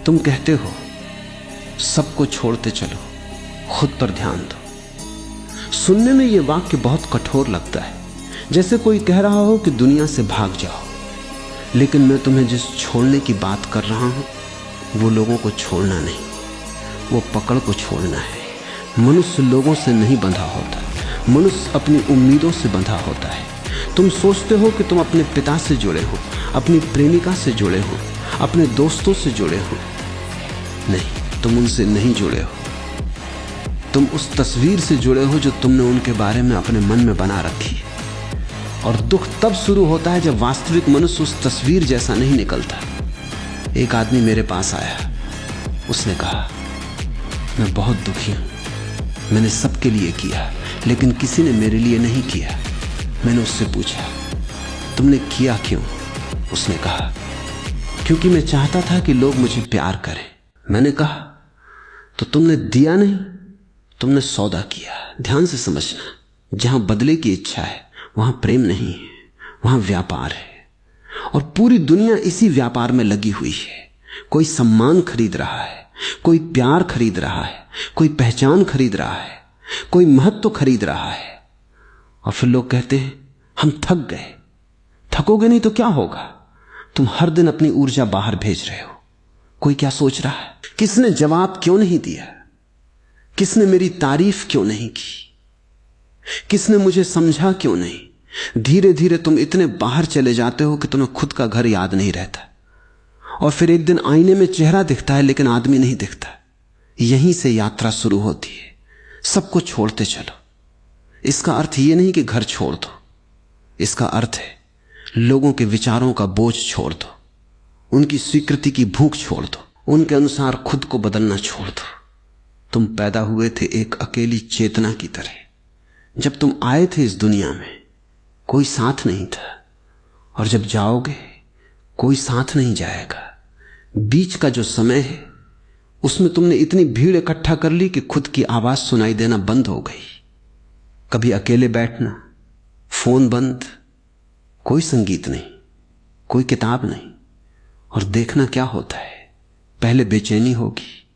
तुम कहते हो सबको छोड़ते चलो, खुद पर ध्यान दो। सुनने में यह वाक्य बहुत कठोर लगता है, जैसे कोई कह रहा हो कि दुनिया से भाग जाओ। लेकिन मैं तुम्हें जिस छोड़ने की बात कर रहा हूं वो लोगों को छोड़ना नहीं, वो पकड़ को छोड़ना है। मनुष्य लोगों से नहीं बंधा होता, मनुष्य अपनी उम्मीदों से बंधा होता है। तुम सोचते हो कि तुम अपने पिता से जुड़े हो, अपनी प्रेमिका से जुड़े हो, अपने दोस्तों से जुड़े हो। नहीं, तुम उनसे नहीं जुड़े हो। तुम उस तस्वीर से जुड़े हो जो तुमने उनके बारे में अपने मन में बना रखी है। और दुख तब शुरू होता है जब वास्तविक मनुष्य उस तस्वीर जैसा नहीं निकलता। एक आदमी मेरे पास आया, उसने कहा मैं बहुत दुखी हूं, मैंने सबके लिए किया लेकिन किसी ने मेरे लिए नहीं किया। मैंने उससे पूछा तुमने किया क्यों? उसने कहा क्योंकि मैं चाहता था कि लोग मुझे प्यार करें। मैंने कहा तो तुमने दिया नहीं, तुमने सौदा किया। ध्यान से समझना, जहां बदले की इच्छा है वहां प्रेम नहीं है, वहां व्यापार है। और पूरी दुनिया इसी व्यापार में लगी हुई है। कोई सम्मान खरीद रहा है, कोई प्यार खरीद रहा है, कोई पहचान खरीद रहा है, कोई महत्व खरीद रहा है। और फिर लोग कहते हैं हम थक गए। थकोगे नहीं तो क्या होगा? तुम हर दिन अपनी ऊर्जा बाहर भेज रहे हो। कोई क्या सोच रहा है? किसने जवाब क्यों नहीं दिया? किसने मेरी तारीफ क्यों नहीं की? किसने मुझे समझा क्यों नहीं? धीरे धीरे तुम इतने बाहर चले जाते हो कि तुम्हें खुद का घर याद नहीं रहता। और फिर एक दिन आईने में चेहरा दिखता है लेकिन आदमी नहीं दिखता। यहीं से यात्रा शुरू होती है। सबको छोड़ते चलो। इसका अर्थ यह नहीं कि घर छोड़ दो, इसका अर्थ है लोगों के विचारों का बोझ छोड़ दो, उनकी स्वीकृति की भूख छोड़ दो, उनके अनुसार खुद को बदलना छोड़ दो। तुम पैदा हुए थे एक अकेली चेतना की तरह। जब तुम आए थे इस दुनिया में कोई साथ नहीं था, और जब जाओगे कोई साथ नहीं जाएगा। बीच का जो समय है उसमें तुमने इतनी भीड़ इकट्ठा कर ली कि खुद की आवाज सुनाई देना बंद हो गई। कभी अकेले बैठना, फोन बंद, कोई संगीत नहीं, कोई किताब नहीं, और देखना क्या होता है। पहले बेचैनी होगी,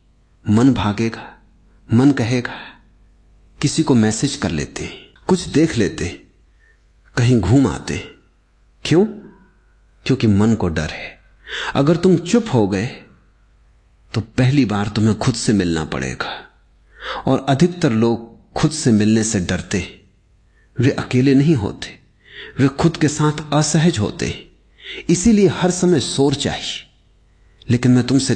मन भागेगा, मन कहेगा किसी को मैसेज कर लेते हैं, कुछ देख लेते, कहीं घूम आते। क्यों? क्योंकि मन को डर है। अगर तुम चुप हो गए तो पहली बार तुम्हें खुद से मिलना पड़ेगा। और अधिकतर लोग खुद से मिलने से डरते। वे अकेले नहीं होते, वे खुद के साथ असहज होते। इसीलिए हर समय शोर चाहिए। लेकिन मैं तुमसे